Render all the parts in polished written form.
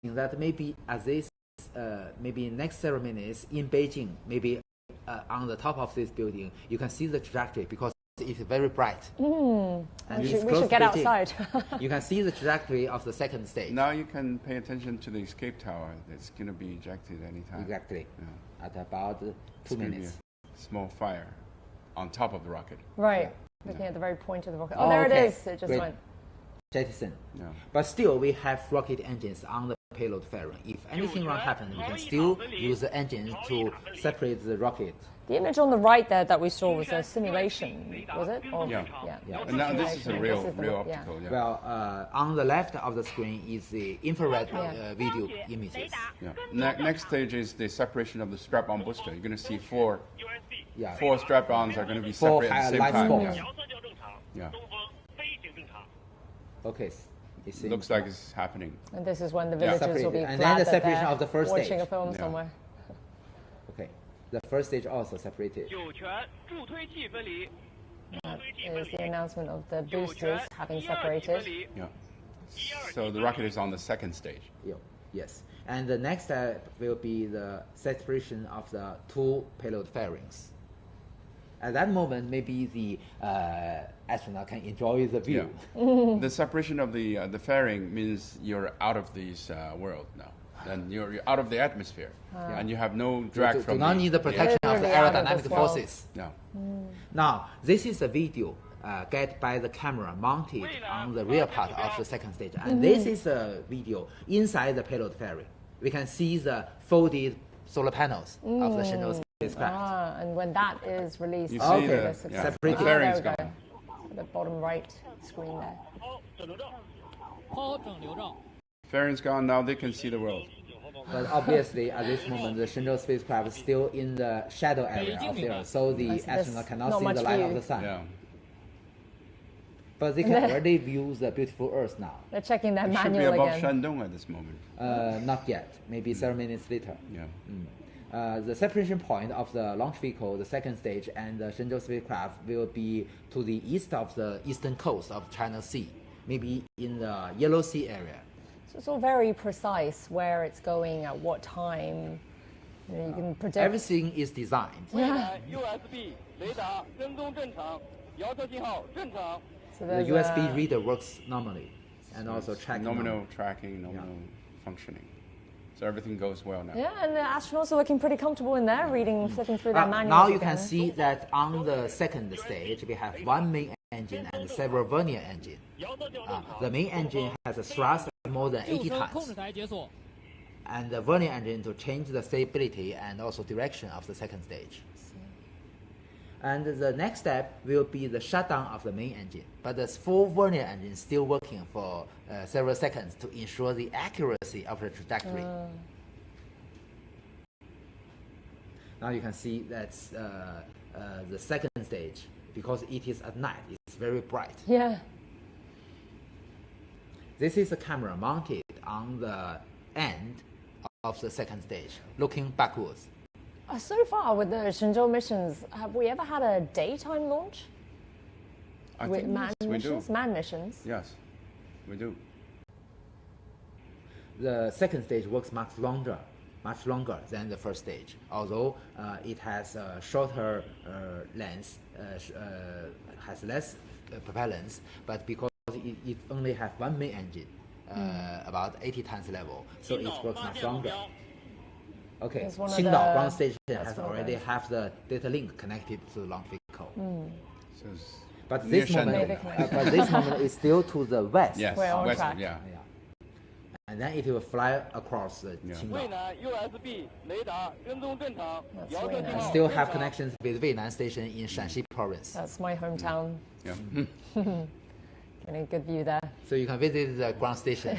that maybe at this, maybe next ceremonies in Beijing, maybe on the top of this building, you can see the trajectory because it's very bright. And we should get outside. You can see the trajectory of the second stage. Now you can pay attention to the escape tower. It's going to be ejected anytime. Exactly. Yeah. At about 2 minutes. Small fire on top of the rocket. Right. Looking at the very point of the rocket. Oh, there it is. It just went. Jettison. Yeah. But still, we have rocket engines on the payload fairing. If anything wrong happens, we can still use the engine to separate the rocket. The image on the right there that we saw was a simulation, was it? Or, yeah. Yeah. And now this is a real optical. Yeah. Well, on the left of the screen is the infrared video images. Yeah. Next stage is the separation of the strap-on booster. You're going to see four strap-ons are going to be separated at the same time. Yeah. Okay. It looks like it's happening. And this is when the villagers will be glad and then the that separation of the first watching stage. a film somewhere. Okay. The first stage also separated. That is the announcement of the boosters having separated. Yeah. So the rocket is on the second stage. Yes. And the next step will be the separation of the two payload fairings. At that moment, maybe the astronaut can enjoy the view. Yeah. The separation of the fairing means you're out of this world now. Then you're out of the atmosphere, and you have no drag from. Do not need the protection of the aerodynamic forces. Yeah. Now, this is a video get by the camera mounted on the rear part of the second stage, and this is a video inside the payload fairing. We can see the folded solar panels of the Shenzhou spacecraft. And when that is released, you see separated. The fairings gone. The bottom right screen there. Fairings gone, now they can see the world. But obviously, at this moment, the Shenzhou spacecraft is still in the shadow area of the Earth, so the astronaut cannot see the light of the sun. Yeah. But they can already view the beautiful Earth now. They're checking that manual again. It should be above again. Shandong at this moment. Not yet. Maybe 7 minutes later. Yeah. The separation point of the launch vehicle, the second stage, and the Shenzhou spacecraft will be to the east of the eastern coast of China Sea, maybe in the Yellow Sea area. So it's all very precise where it's going at what time. You can predict. Everything is designed. So the USB reader works normally, and also tracking. Nominal tracking, nominal functioning. So everything goes well now. Yeah, and the astronauts are looking pretty comfortable in there, flipping through their manuals. Now you can see that on the second stage, we have one main engine and several vernier engines. The main engine has a thrust of more than 80 tons, and the vernier engine to change the stability and also direction of the second stage. And the next step will be the shutdown of the main engine. But the full vernier engine is still working for several seconds to ensure the accuracy of the trajectory. Now you can see that's the second stage. Because it is at night, it's very bright. Yeah. This is a camera mounted on the end of the second stage, looking backwards. So far with the Shenzhou missions, have we ever had a daytime launch? With manned missions? We do. Manned missions? Yes, we do. The second stage works much longer than the first stage, although it has a shorter length, has less propellants, but because it only has one main engine, about 80 tons level, so it works much longer. Okay, Qingdao ground station has already have the data link connected to the launch vehicle. But this moment is still to the west. Yes, west, yeah. And then it will fly across the Qingdao. And still have connections with Weinan Station in Shanxi province. That's my hometown. Yeah. Getting a good view there. So you can visit the ground station.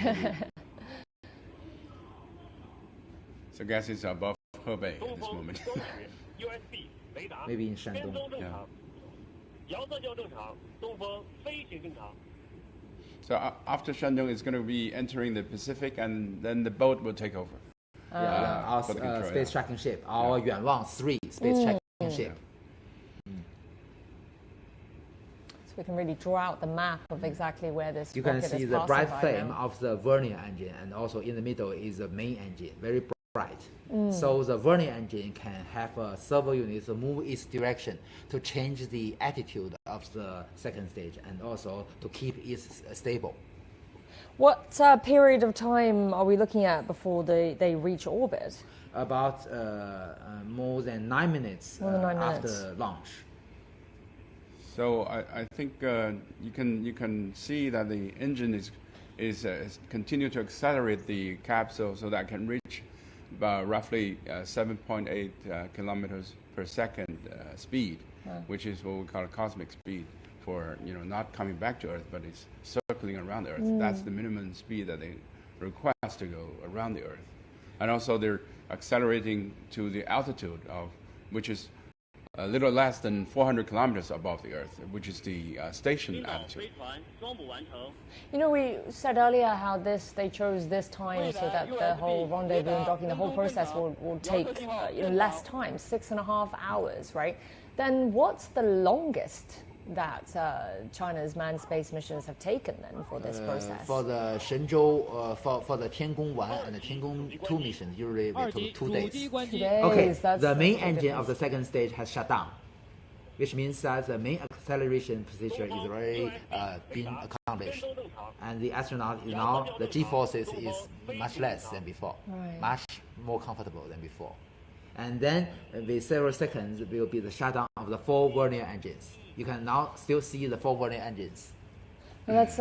So gas is above Hebei at this moment. Maybe in Shandong. Yeah. So after Shandong, it's going to be entering the Pacific, and then the boat will take over. Our space tracking ship, our Yuanwang 3 space tracking ship. So We can really draw out the map of exactly where this You can rocket see is the bright passing flame right now. of the vernier engine, and also in the middle is the main engine, very bright. So the vernier engine can have a servo unit to move its direction to change the attitude of the second stage, and also to keep it stable. What period of time are we looking at before they reach orbit? About more than 9 minutes, after launch. So I think you can see that the engine is continue to accelerate the capsule so that it can reach roughly 7.8 kilometers per second speed, which is what we call a cosmic speed for not coming back to Earth, but it's circling around the Earth. That's the minimum speed that they request to go around the Earth, and also they're accelerating to the altitude of which is a little less than 400 kilometers above the Earth, which is the station altitude. We said earlier how they chose this time so that the whole rendezvous and docking, the whole process will take less time, 6.5 hours, right? Then what's the longest that China's manned space missions have taken then for this process? For the Shenzhou, for the Tiangong 1 and the Tiangong 2 missions, usually they took 2 days. 2 days. Okay, that's the main engine of the second stage has shut down, which means that the main acceleration procedure is already been accomplished, and the astronaut now the G-forces is much less than before, much more comfortable than before. And then with several seconds will be the shutdown of the 4 vernier engines. You can now still see the 4 vernier engines. Let's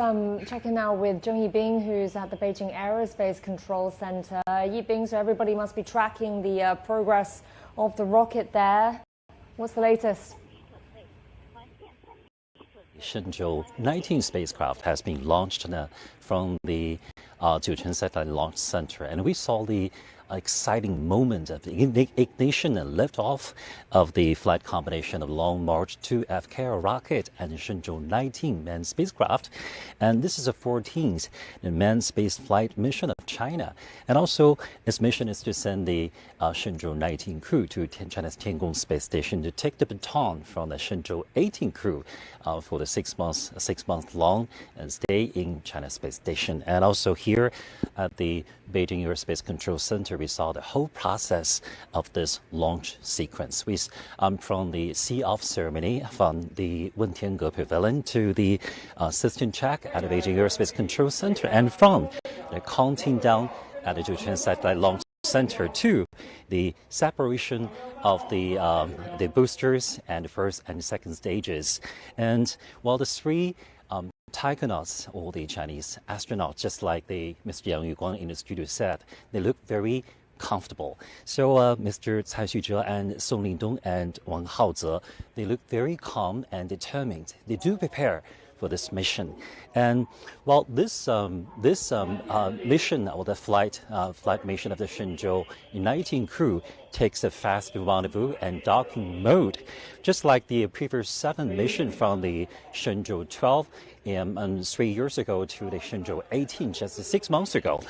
check in now with Zheng Yibing, who's at the Beijing Aerospace Control Center. Yibing, so everybody must be tracking the progress of the rocket there. What's the latest? Shenzhou-19 spacecraft has been launched from the Jiuquan Satellite Launch Center, and we saw the exciting moment of the ignition and liftoff of the flight combination of Long March 2 FCAR rocket and Shenzhou-19 manned spacecraft. And this is the 14th manned space flight mission of China. And also, its mission is to send the Shenzhou-19 crew to China's Tiangong space station to take the baton from the Shenzhou-18 crew for the 6 month long stay in China's space station. And also here at the Beijing Aerospace Control Center, we saw the whole process of this launch sequence. From the see-off ceremony from the Wentiange Pavilion to the system check at the Beijing Aerospace Control Center, and from the counting down at the Jiuquan Satellite Launch Center to the separation of the boosters and the first and second stages. And while the 3 Taikonauts, or the Chinese astronauts, just like Mr. Yang Yuguang in the studio said, they look very comfortable. So Mr. Cai Xuzhe and Song Lingdong and Wang Haoze, they look very calm and determined. They do prepare for this mission. And while this mission, or the flight mission of the Shenzhou-19 crew takes a fast rendezvous and docking mode, just like the previous 7 mission from the Shenzhou-12 3 years ago to the Shenzhou-18 just 6 months ago.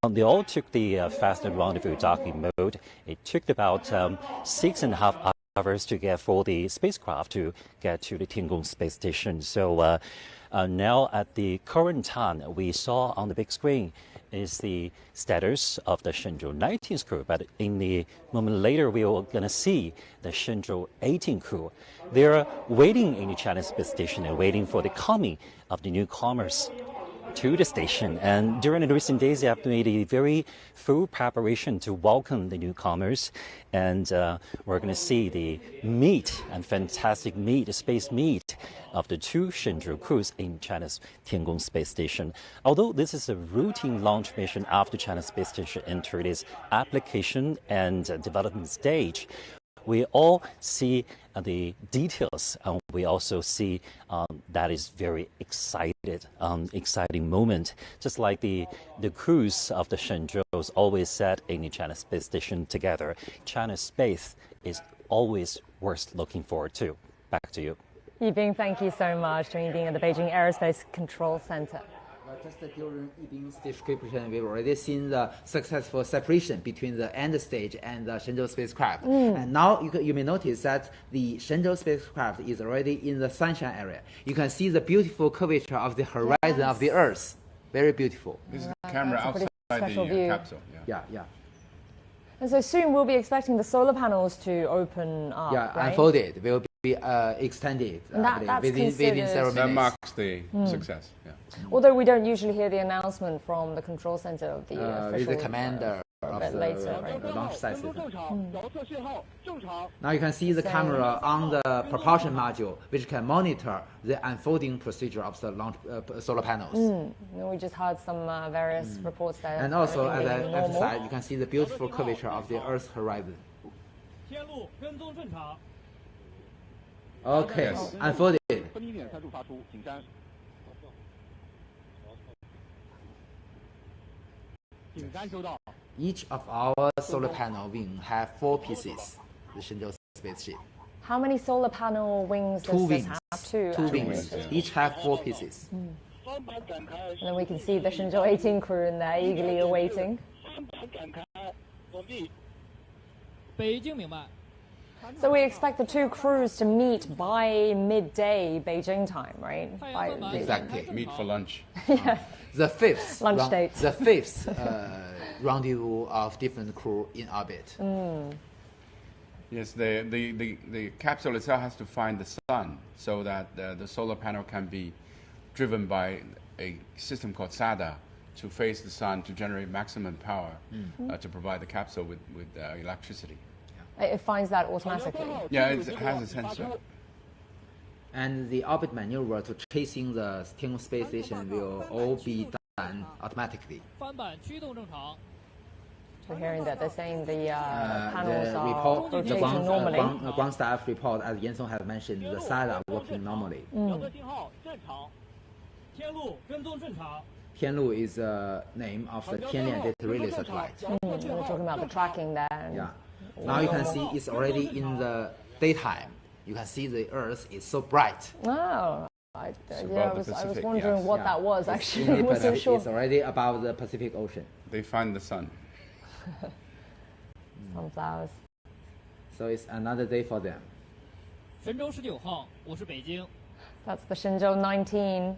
They all took the fast rendezvous docking mode. It took about 6.5 hours to get for the spacecraft to get to the Tiangong space station. So now at the current time, we saw on the big screen is the status of the Shenzhou-19 crew. But in the moment later, we are going to see the Shenzhou-18 crew. They're waiting in the China space station and waiting for the coming of the newcomers to the station. And during the recent days, they have made a very full preparation to welcome the newcomers. And we're going to see the meet and fantastic meet, the space meet of the 2 Shenzhou crews in China's Tiangong space station. Although this is a routine launch mission after China's space station entered its application and development stage, we all see the details. We also see that is very exciting moment. Just like the crews of the Shenzhou's always said in the China space station together, China's space is always worth looking forward to. Back to you. Yibing, thank you so much for being at the Beijing Aerospace Control Center. Just during Yibing's description, we've already seen the successful separation between the end stage and the Shenzhou spacecraft. And now you may notice that the Shenzhou spacecraft is already in the sunshine area. You can see the beautiful curvature of the horizon of the Earth. Very beautiful. This is the camera outside the capsule. Yeah. And so soon we'll be expecting the solar panels to open up, right? Unfolded. Will be extended within several minutes. That marks the success. Yeah. Although we don't usually hear the announcement from the control center of the official... With the commander of the launch site system. Now you can see the camera on the propulsion module, which can monitor the unfolding procedure of the launch solar panels. We just heard some various reports there. And also, as I emphasized, you can see the beautiful curvature of the Earth's horizon. Okay, unfolded. Each of our solar panel wings have 4 pieces, the Shenzhou spaceship. How many solar panel wings does this have? Two wings. Each have 4 pieces. And then we can see the Shenzhou-19 crew in there eagerly awaiting. So we expect the 2 crews to meet by midday Beijing time, right? Exactly. Meet for lunch. Yeah. The fifth lunch date. The fifth rendezvous of different crew in orbit. Yes, the capsule itself has to find the sun so that the solar panel can be driven by a system called SADA to face the sun to generate maximum power to provide the capsule with electricity. It finds that automatically. Yeah, it has a sensor. And the orbit maneuver to chasing the Tiangong space station will all be done automatically. We're hearing that they're saying the panels are rotating normally. The ground staff report, as Yan Song has mentioned, the SADA are working normally. Tianlu is the name of the Tianlian data relay satellite. We're talking about the tracking there. Yeah. Now you can see it's already in the daytime. You can see the Earth is so bright. Oh, I was wondering what that was actually. I wasn't sure. It's already above the Pacific Ocean. They find the sun. Sunflowers. So it's another day for them. That's the Shenzhou-19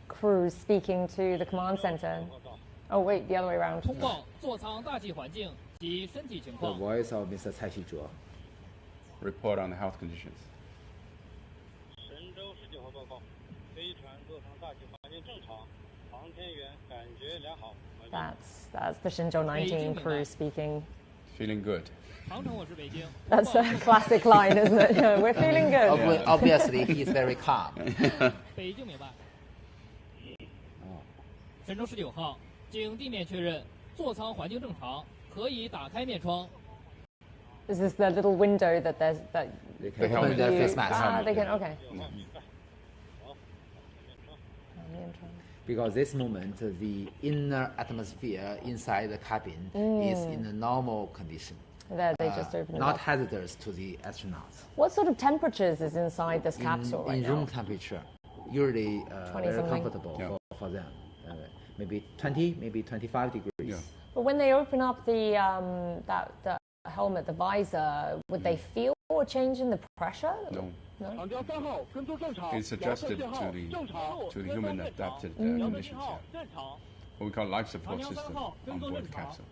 crew speaking to the command center. Oh wait, the other way around. The voice of Mr. Cai Xizhe. Report on the health conditions. That's the Shenzhou-19 crew speaking. Feeling good. That's a classic line, isn't it? Yeah, we're feeling good. Obviously, he's very calm. Is this the little window that they can open their face mask? They can, okay. Because this moment, the inner atmosphere inside the cabin is in a normal condition. There, they just open it not up. hazardous to the astronauts. What sort of temperatures is inside this capsule right in now? room temperature, usually very comfortable for them. Maybe 20, maybe 25 degrees. Yeah. But when they open up the helmet, the visor, would they feel a change in the pressure? No. It's adjusted to the human adapted conditions. Yeah. What we call life support system on board the capsule.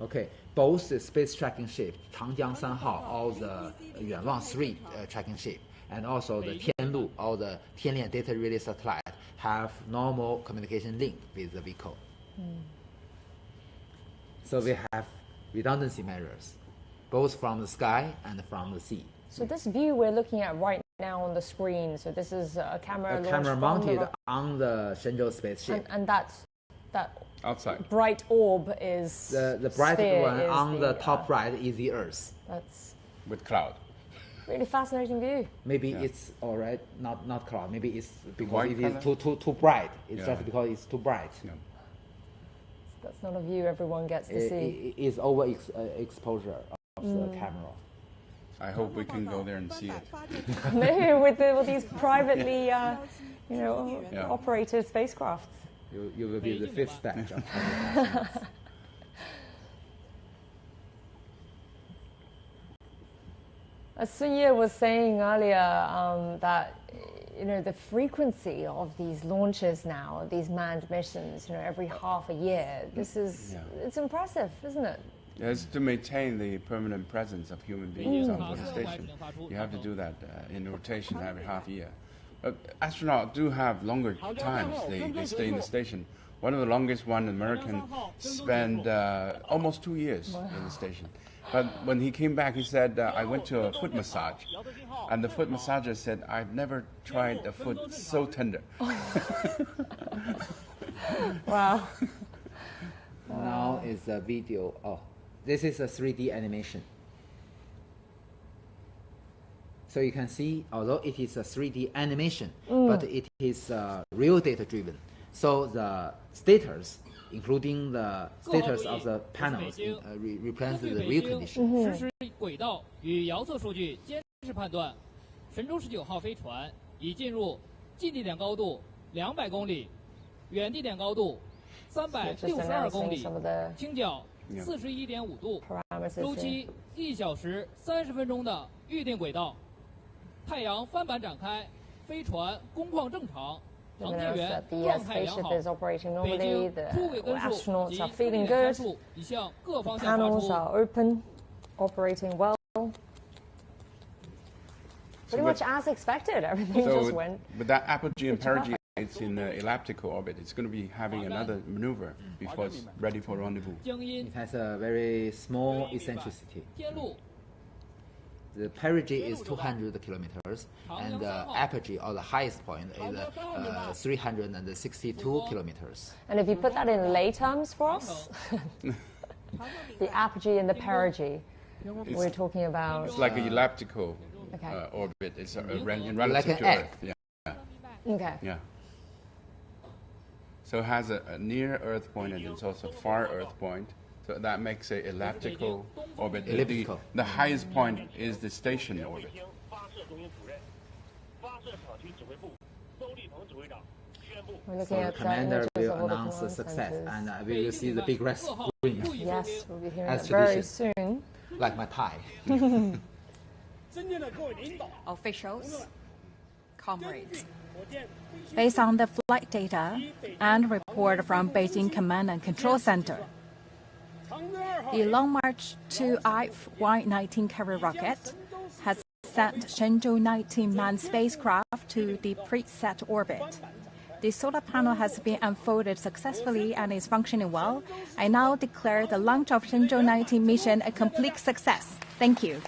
Okay, both the space tracking ship, Changjiang 3号, or the Yuanwang 3 tracking ship, and also the Tianlu, or the Tianlian data relay satellite, have normal communication link with the vehicle. So we have redundancy measures, both from the sky and from the sea. So this view we're looking at right now on the screen, so this is a camera mounted on the Shenzhou spaceship. And that outside bright orb is the bright one on the top right is the Earth. That's with cloud. Really fascinating view. Maybe it's all right, not cloud. Maybe it's because white it is too bright. It's just because it's too bright. Yeah. That's not a view everyone gets to see. It is overexposure of the camera. I hope we can go there and see it. Maybe with these privately, operated spacecrafts. You will be the fifth batch of As Sun Ye was saying earlier, that the frequency of these launches now, these manned missions, every half a year, it's impressive, isn't it? Yes, to maintain the permanent presence of human beings on the station, you have to do that in rotation every half year. Astronauts do have longer times they stay in the station. One of the longest one, American, spent almost 2 years in the station. But when he came back, he said, I went to a foot massage. And the foot massager said, I've never tried a foot so tender. Wow. Now is a video. Oh, this is a 3D animation. So you can see, although it is a 3D animation, but it is real data driven. So the status, including the status of the panels, represents the real condition. 实时轨道与遥测数据监视判断，神舟19号飞船已进入近地点高度200公里，远地点高度362公里，倾角41.5度，周期1小时30分钟的预定轨道。太阳帆板展开，飞船工况正常。 The spaceship is operating normally, the astronauts are feeling good, the panels are open, operating well. Pretty much as expected, everything just went. With that apogee and perigee, it's in elliptical orbit. It's going to be having another maneuver before it's ready for rendezvous. It has a very small eccentricity. The perigee is 200 kilometers, and the apogee, or the highest point, is 362 kilometers. And if you put that in lay terms for us, the apogee and the perigee, we're talking about... It's like an elliptical orbit. It's in relative to Earth. Yeah. Okay. Yeah. So it has a near Earth point, and it's also far Earth point. So that makes an elliptical orbit. Elliptical. The highest point is the station orbit. We're looking So at the commander will all the announce the command success, centers. and we will see the big red screen. Yes, we'll be hearing As it very tradition. soon. Like my tie. Officials, comrades. Based on the flight data and report from Beijing Command and Control Center, the Long March 2I Y-19 carrier rocket has sent Shenzhou-19 manned spacecraft to the preset orbit. The solar panel has been unfolded successfully and is functioning well. I now declare the launch of Shenzhou-19 mission a complete success. Thank you.